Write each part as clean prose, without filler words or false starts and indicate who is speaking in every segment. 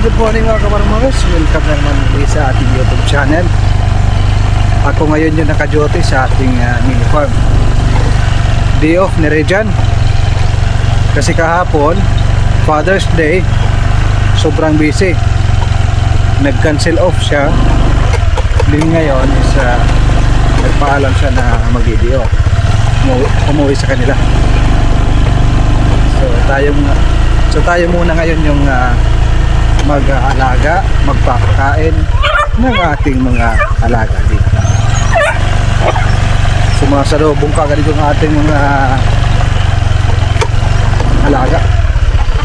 Speaker 1: good morning mga kamarmaros. Welcome na naman muli sa ating YouTube channel. Ako ngayon yung naka-duty sa ating mini farm. Day off ni Rejan. Kasi kahapon, Father's Day, sobrang busy. Nag-cancel off siya. Din ngayon is nagpaalam siya na mag-video. Umuwi sa kanila. So tayo muna ngayon yung mag-aalaga, magpapakain ng ating mga alaga dito. So mga salubong kagad ng ating mga alaga.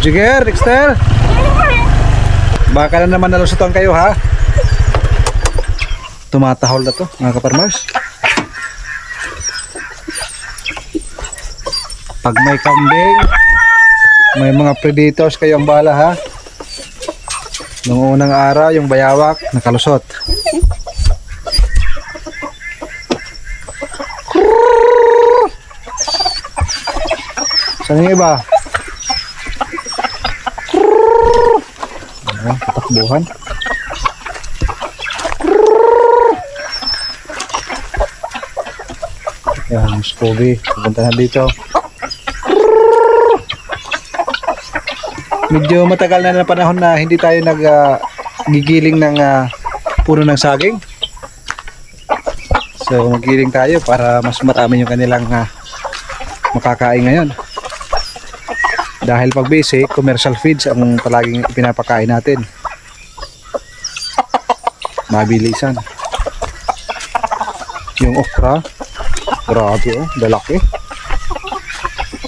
Speaker 1: Jigger, Dexter, baka na naman nalusutan kayo ha. Tumatahol na to mga kaparmers. Pag may kambing, may mga predators kayo ang bala ha. Noong unang araw, yung bayawak nakalusot. Saan yung iba? Ayan, patakbuhan. Ayan, Scooby, pupunta na dito. Medyo matagal na panahon na hindi tayo naggigiling ng puno ng saging. So magigiling tayo para mas marami yung kanilang makakain ngayon. Dahil pag basic, commercial feeds ang palaging pinapakain natin. Mabilisan. Yung okra, grabe oh, dalaki.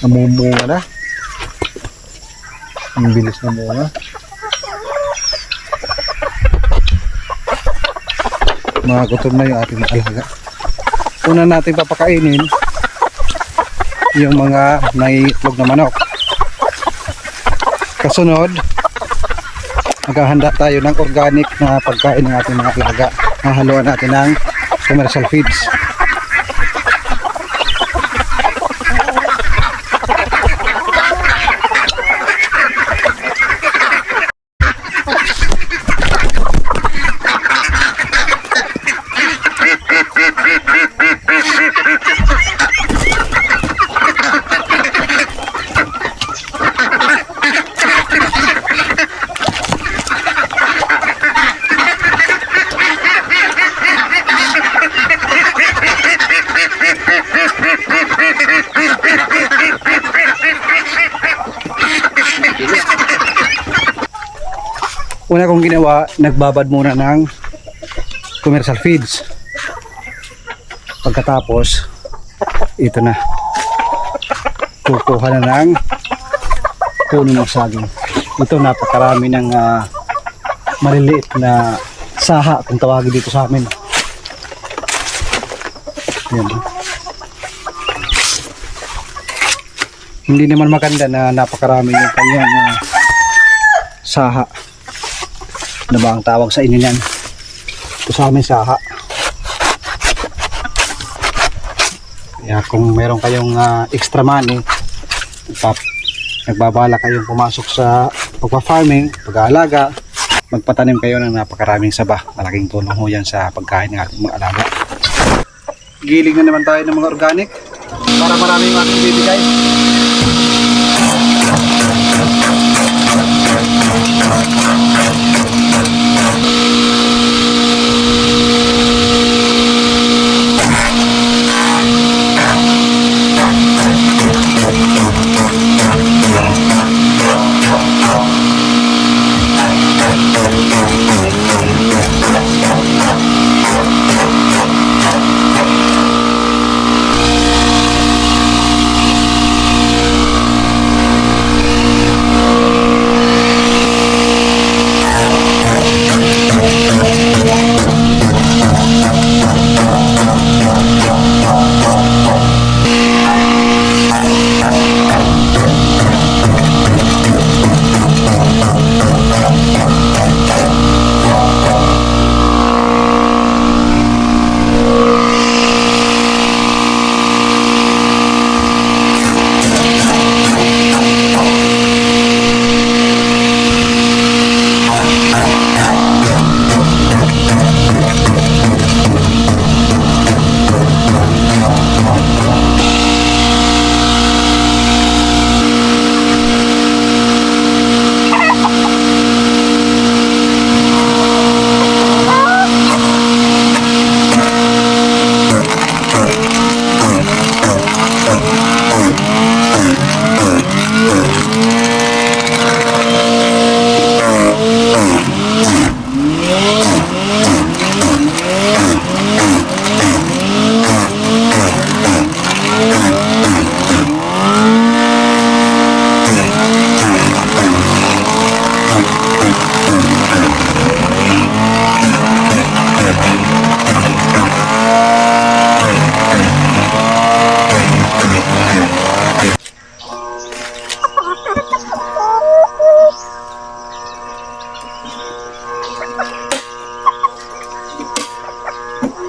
Speaker 1: Namumunga na. Ang bilis na muna. Mga gutom na yung ating alaga. Una natin papakainin yung mga naiitlog na manok. Kasunod, maghahanda tayo ng organic na pagkain ng ating mga alaga. Hahaluan natin ng commercial feeds. Una kong ginawa, nagbabad muna ng commercial feeds. Pagkatapos, ito na. Kukuha na ng puno ng saging. Ito napakarami ng maliliit na saha kung tawagin dito sa amin. Yan. Hindi naman maganda na napakarami yung kanyang saha. Ano ba ang tawag sa inyo yan? Ito sa amin saha. Kaya kung meron kayong extra money, nagbabala kayong pumasok sa pagpa-farming, pag-aalaga, magpatanim kayo ng napakaraming saba. Malaking tulong ho yan sa pagkain ng ating mga alaga. Giling na naman tayo ng mga organic para maraming ating bibigay.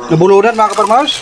Speaker 1: Nabulunan mga kaparmers.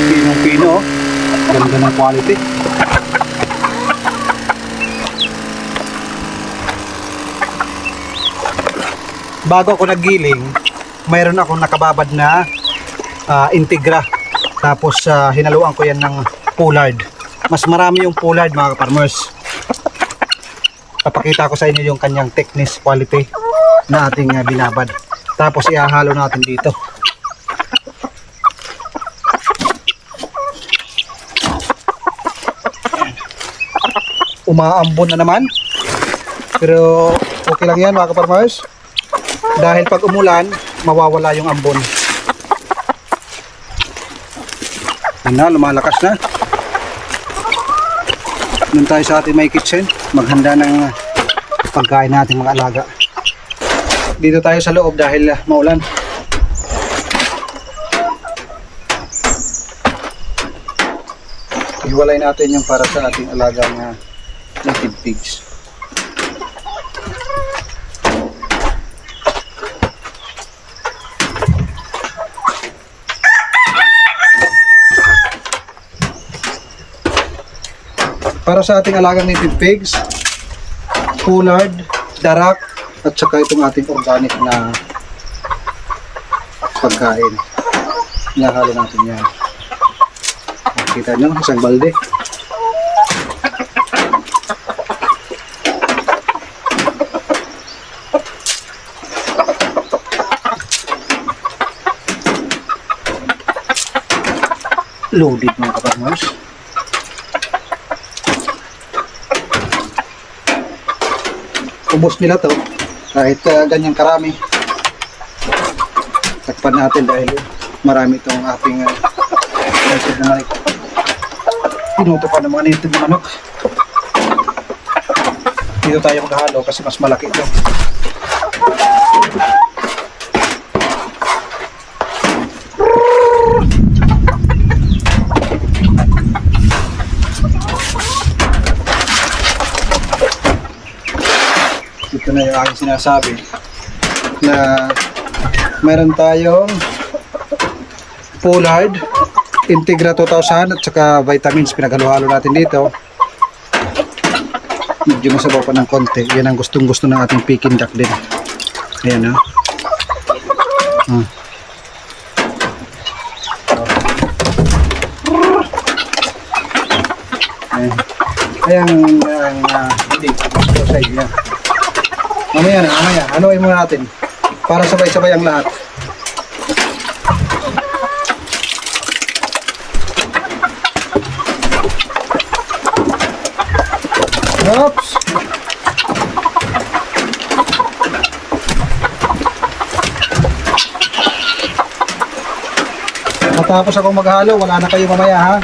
Speaker 1: Pinong-pino, ganda ng quality. Bago ako naggiling, mayroon akong nakababad na Integra. Tapos hinaluan ko yan ng Pollard. Mas marami yung Pollard mga kaparmers. Papakita ko sa inyo yung kanyang thickness, quality na ating binabad. Tapos ihahalo natin dito. Umaambon na naman. Pero okay lang yan mga kaparmers. Dahil pag umulan, mawawala yung ambon. Yan na, lumalakas na. Doon tayo sa ating may kitchen. Maghanda ng pagkain natin mga alaga. Dito tayo sa loob dahil maulan. Iwalay natin yung para sa ating alagang native pigs. Para sa ating alagang native pigs, Pollard, darak, at saka itong ating organic na pagkain. Nahalo natin yan. Kita nyo, isang balde. Loaded mga kaparmers. Ubos nila to kahit ganyang karami. Takpan natin dahil marami itong ating native na manok. Pinuto pa ng mga native na manok. Dito tayo maghalo kasi mas malaki ito. Ito na yung aking sinasabi na meron tayong Pollard, Integra 2000 at saka vitamins pinaghalo-halo natin dito. Medyo masabaw pa ng konti. Yan ang gustong-gusto ng ating Peking duck din. Ayan ha. Ayan hindi gusto sa inyo. Mamaya na, mamaya. Haluin muna natin para sabay-sabay ang lahat. Oops! Matapos akong maghalo, wala na kayo mamaya ha.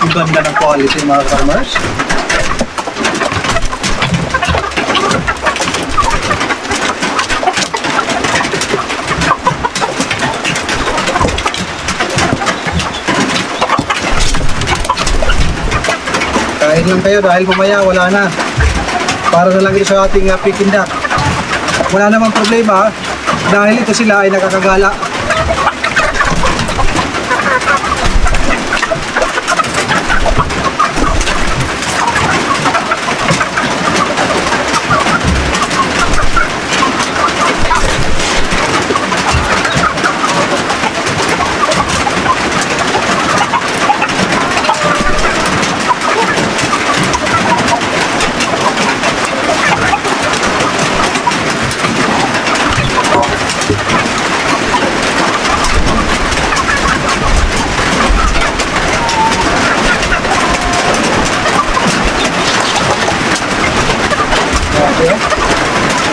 Speaker 1: Ganda ng quality mga farmers. Kain lang kayo dahil mamaya wala na. Para na lang ito sa ating Peking duck. Wala namang problema dahil ito sila ay nakakagala.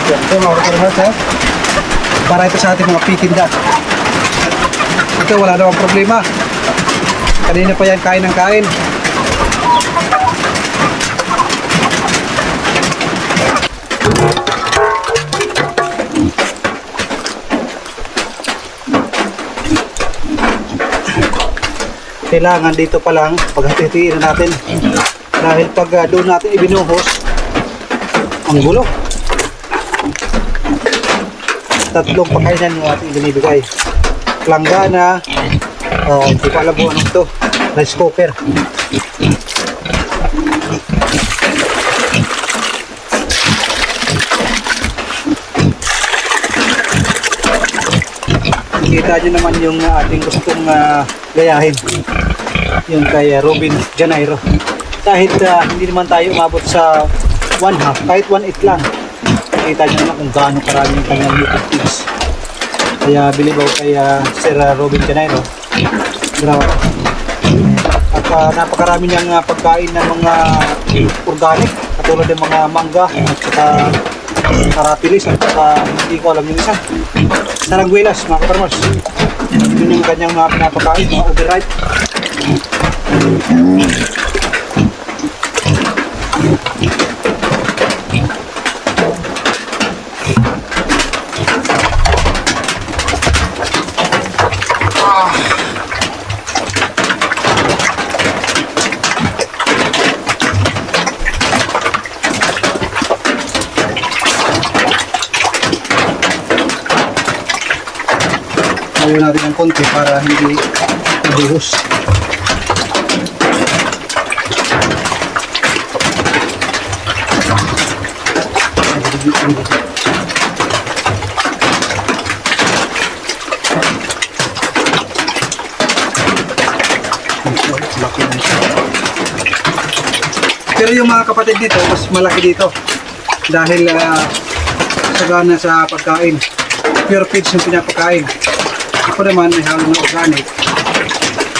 Speaker 1: Ito mga farmers, para ito sa ating mga Peking duck. Ito wala namang problema. Kanina pa yan kain ng kain. Kailangan dito pa lang paghatiin natin dahil pag doon natin ibinuhos ang gulo. Tatlong pakainan yung ating binibigay. Planggana, hindi ko alam kung anong ito, rice cooker. Kita nyo naman yung ating gustong gayahin, yung kay Robin Janeiro. Kahit hindi naman tayo umabot sa 1/2, kahit 1/8 lang. Kita nyo naman kung gaano karami yung kanyang YouTube tips. Kaya believe ako kay Sir Robin Janeiro. Grabe. At napakarami niyang pagkain ng mga organic, katulad ng mga mangga at saka karapilis at saka hindi ko alam yung isa. Sarangguelas mga kaparmos. Yun yung kanyang mga pinapakain, mga overripe. Ayaw natin ng konti para hindi mabuhos. Pero yung mga kapatid dito, mas malaki dito dahil sagana sa pagkain. Pure feeds yung pinapakain. Ako naman may halo ng organic.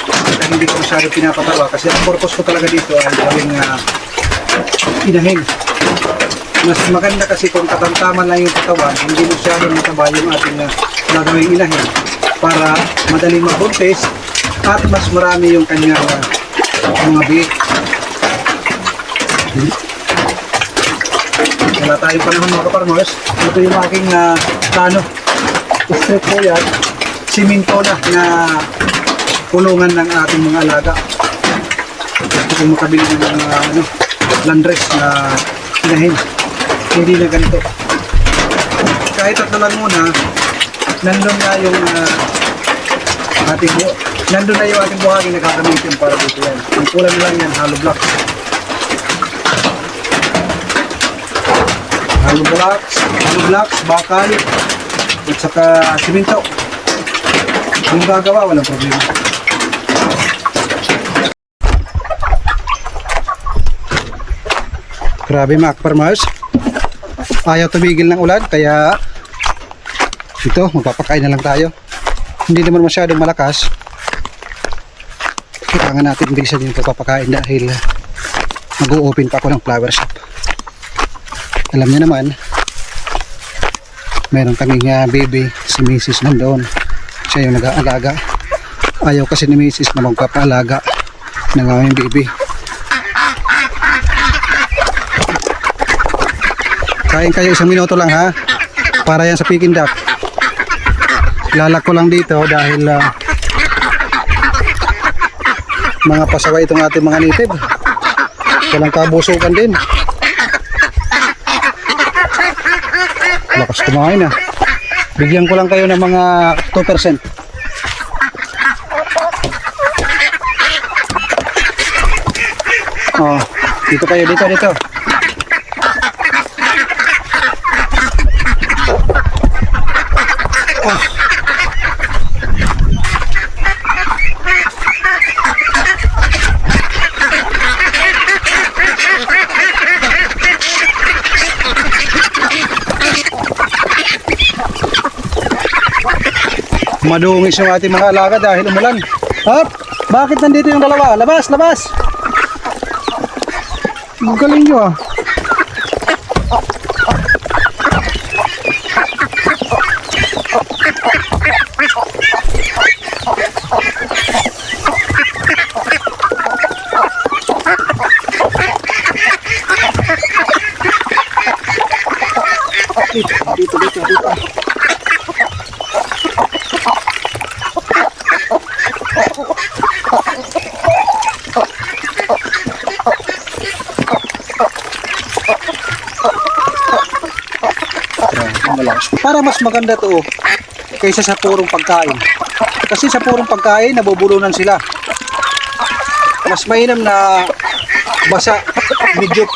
Speaker 1: Kaya hindi ko masyado pinapatawa kasi ang purpose ko talaga dito ay gawing inahin. Mas maganda kasi kung katamtaman lang yung katawan, hindi masyado mataba yung ating gagawing inahin para madaling mabuntis at mas marami yung kanyang mga biik. Wala tayong panahon mga kaparmers. Ito yung aking plano. Straight po yan. Siminto na kulungan ng ating mga alaga. Gusto kong makabili ng mga landress na inahin. Hindi na ganito. Kahit tatlo lang muna, nandun na yung ating buhangin na gagamitin para dito yan. Ang kulang lang yan, hollow blocks. Hollow blocks, bakal, at saka siminto. Kung gagawa, walang problema. Grabe mga farmers. Ayaw tumigil ng ulan, kaya ito, magpapakain na lang tayo. Hindi naman masyadong malakas. Kailangan natin bilisan yung pagpapakain dahil mag-o-open pa ako ng flower shop. Alam niyo naman, meron kaming baby, si Mrs. nandoon. Siya yung nag-aalaga. Ayaw kasi ni Mrs. na magpapaalaga ng aming baby. Kain kayo 1 minuto lang ha, para yan sa Peking duck. Lalak ko lang dito dahil mga pasaway itong ating mga native. Walang kabusukan din. Lakas kumain na. Bigyan ko lang kayo ng mga 2%. Oh, dito kayo, dito. Oh. Madungis yung ating mga alaga dahil umulan. Hop! Bakit nandito yung dalawa? Labas! Labas! Galing nyo ah. Dito. Para mas maganda to kaysa sa purong pagkain. Kasi sa purong pagkain nabubulunan sila. Mas mainam na basa, medyo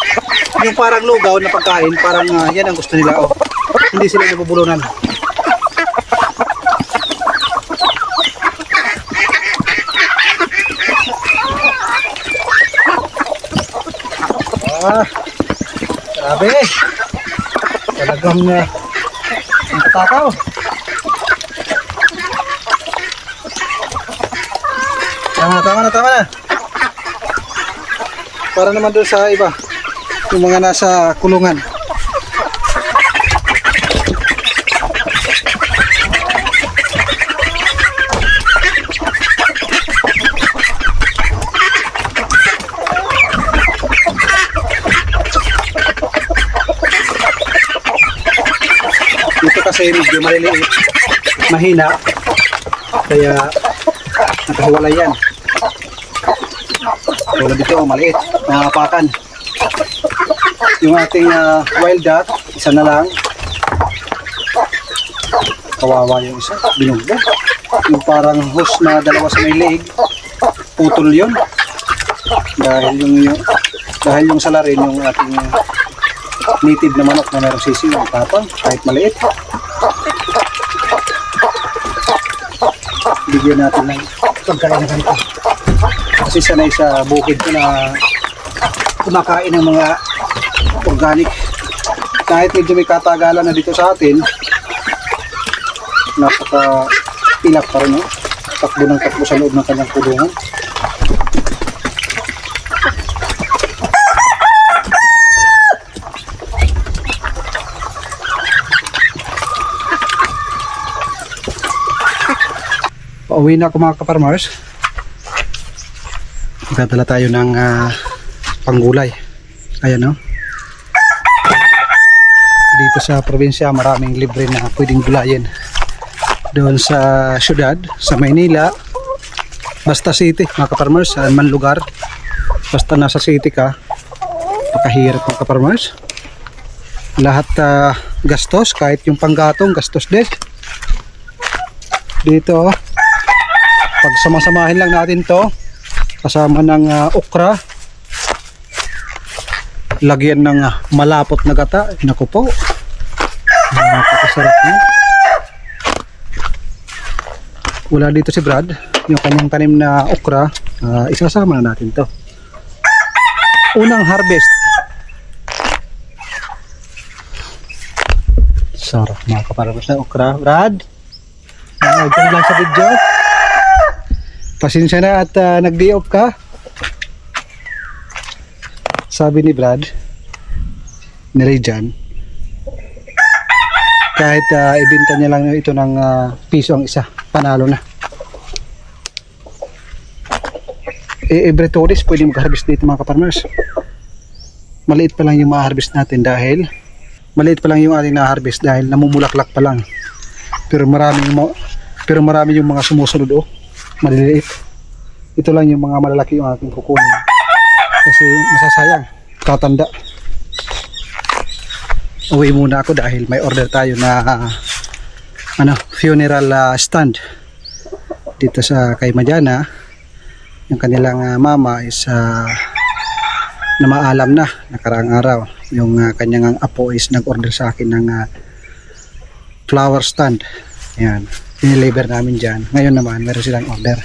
Speaker 1: yung parang lugaw na pagkain, parang yan ang gusto nila. Oh. Hindi sila nabubulunan. Grabe. Talagang takaw. Tama na. Para naman doon sa iba, yung mga nasa kulungan. Dito kasi medyo maliliit, mahina, kaya nakahiwalay yan. Tulad dito, maliit, nangapakan. Yung ating wild duck, isa na lang. Kawawa yung isa, binugbo. Yung parang hose na dalawa sa may leeg, putol yun. Dahil yung sala rin yung ating native na manok na merong sisi, yung tapang, kahit maliit. Bigyan natin ng pagkain na ganito. Kasi sanay sa bukid ko na kumakain ng mga organic. Kahit medyo may katagalan na dito sa atin, napaka-pilak pa rin, no? Takbo ng takbo sa loob ng kanyang kulungan. Pauwi na ako mga kaparmers. Magdadala tayo ng panggulay. Ayan, no? Dito sa probinsya maraming libre na pwedeng gulayin. Doon sa syudad, sa Maynila, basta city mga kaparmers, saan man lugar, basta nasa city ka, pakahirap mga kaparmers. Lahat gastos, kahit yung panggatong gastos din. Dito pag samasamahin lang natin to kasama ng okra, lagyan ng malapot na gata. Naku po, napakasarap niya. Wala dito si Brad, yung kanyang tanim na okra, isasama na natin to. Unang harvest. Sarap mga kaparamos na okra. Brad, ito na lang sa video. Pasensya na at nag-day off ka. Sabi ni Brad, ni Rejan, kahit ibenta niya lang ito ng piso ang isa, panalo na. every 2 days pwede mag-harvest dito mga kaparmers. Maliit pa lang yung ma-harvest natin dahil maliit pa lang yung ating na-harvest dahil namumulaklak pa lang. Pero marami yung mga sumusunod maliliit. Ito lang yung mga malalaki yung ating kukunin kasi masasayang, tatanda. Uwi muna ako dahil may order tayo na funeral stand dito sa kay Mariana. Yung kanilang mama is na maalam na nakaraang araw. Yung kanyang apo is nag-order sa akin ng flower stand. Yan, dineliver namin dyan. Ngayon naman meron silang order.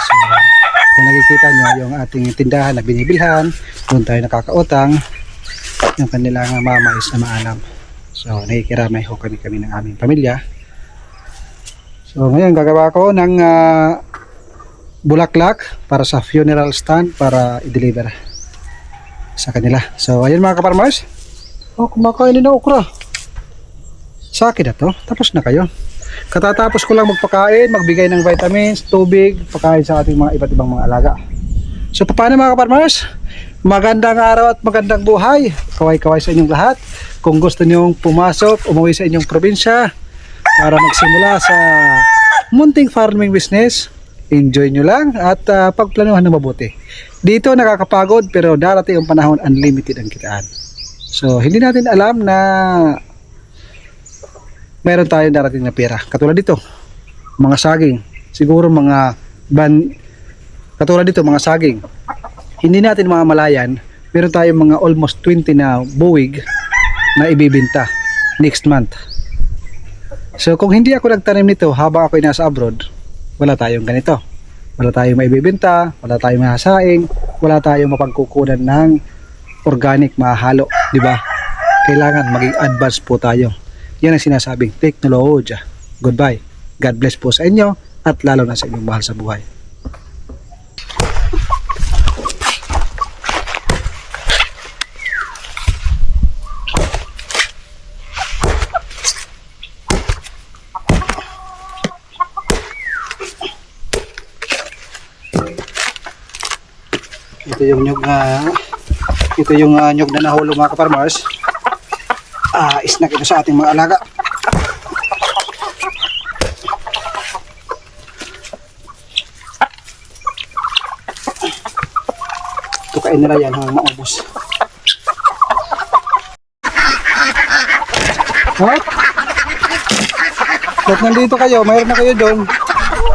Speaker 1: So kung nakikita nyo yung ating tindahan na binibilhan, doon tayo nakakautang. Yung kanilang mama is na maalam. So nakikiramay ho kami ng aming pamilya. So ngayon gagawa ko ng bulaklak para sa funeral stand para i-deliver sa kanila. So ayun mga kaparmers, kumakain na okra. Sa akin na to, tapos na kayo. Katatapos ko lang magpakain, magbigay ng vitamins, tubig, pakain sa ating mga iba't ibang mga alaga. So paano mga kaparmers? Magandang araw at magandang buhay. Kaway-kaway sa inyong lahat. Kung gusto nyong pumasok, umuwi sa inyong probinsya para magsimula sa munting farming business, enjoy nyo lang at pagplanuhan na mabuti. Dito nakakapagod pero darating ang panahon unlimited ang kitaan. So hindi natin alam na mayroon tayong darating na pera. Katulad dito, mga saging. Siguro katulad dito, mga saging. Hindi natin mamalayan, meron tayong mga almost 20 na buwig na ibibenta next month. So kung hindi ako nagtanim nito habang ako ay nasa abroad, wala tayong ganito. Wala tayong maibibenta, wala tayong mahasaing, wala tayong mapagkukunan ng organic mahalo, di ba? Kailangan maging advance po tayo. Yan ang sinasabing teknolohiya. Goodbye. God bless po sa inyo at lalo na sa inyong mahal sa buhay. Ito yung nyug na nahulog mga kaparmers. Snack ito sa ating mga alaga. Tukain nila yan hanggang maubos. Ba't nandito kayo? Mayroon na kayo doon.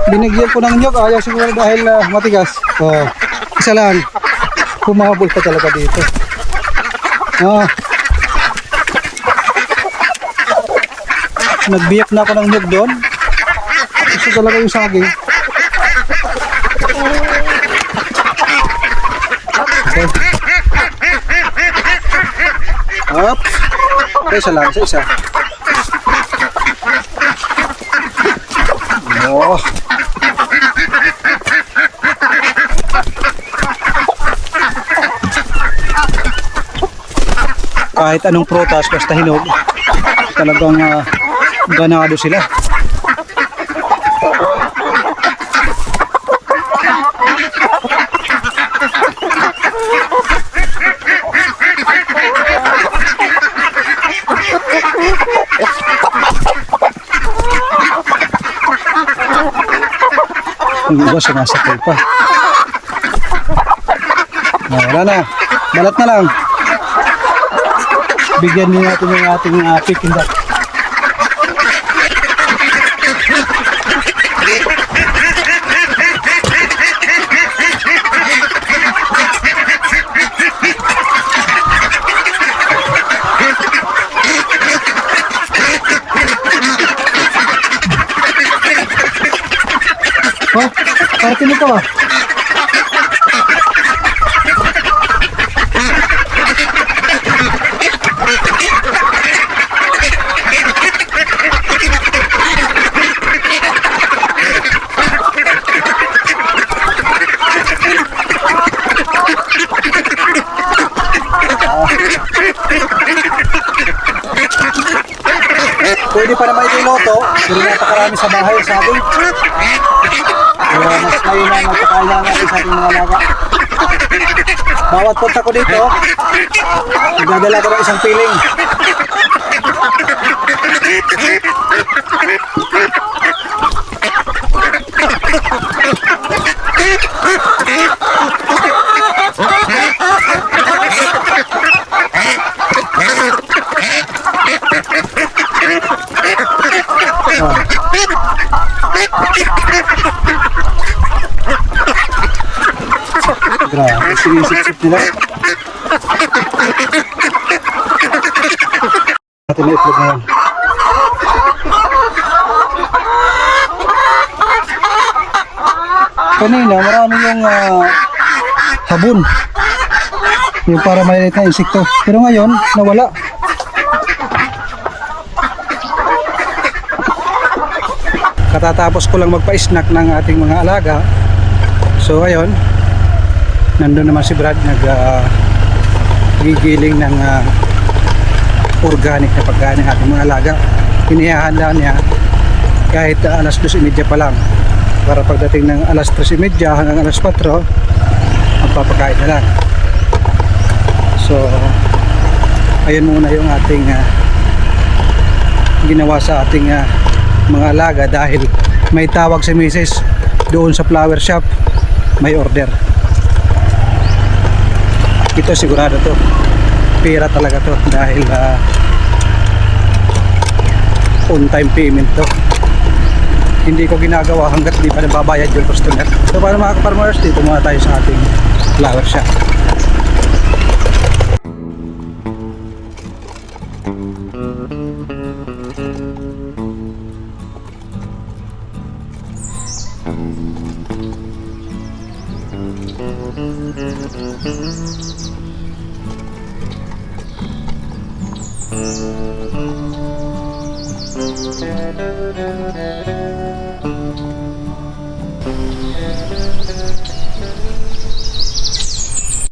Speaker 1: Binigyan ko ng nyug. Ayaw siguro dahil matigas. Isa lang. Humabol ka talaga dito. Nagbiyak na ako ng nyug doon. Gusto talaga yung saging. Okay. Isa lang. Isa. Kahit anong prutas basta hinog, talagang ganado sila. Yung iba sumasakay pa. Wala na, balat na lang. Bigyan din natin yung ating picking duck. Parte nito Pwede pa naman ito iloto, pero napakarami sa bahay, sabi. Kaya mas kayo na magpakala natin sa ating mga alaga. Bawat punta ko dito, nagdadala ko ng isang piling. Grabe, sinisip-sip nila. Natin na itlog ngayon. Kanina, marami yung habon. Yung para maliit na insekto. Pero ngayon, nawala. Katatapos ko lang magpa-snack ng ating mga alaga. So ngayon, nandun naman si Brad gigiling ng organic na pagkain ng ating mga alaga. Hinihahanda niya kahit alas 2:30 pa lang, para pagdating ng alas 3:30 hanggang alas 4 ang papakain na lang. So ayun muna yung ating ginawa sa ating mga alaga, dahil may tawag si Mrs. doon sa flower shop, may order. Ito sigurado to, pera talaga to, dahil on time payment to. Hindi ko ginagawa hanggat di pa nababayad yung customer. So para mga ka-farmers, dito muna tayo sa ating flower shop.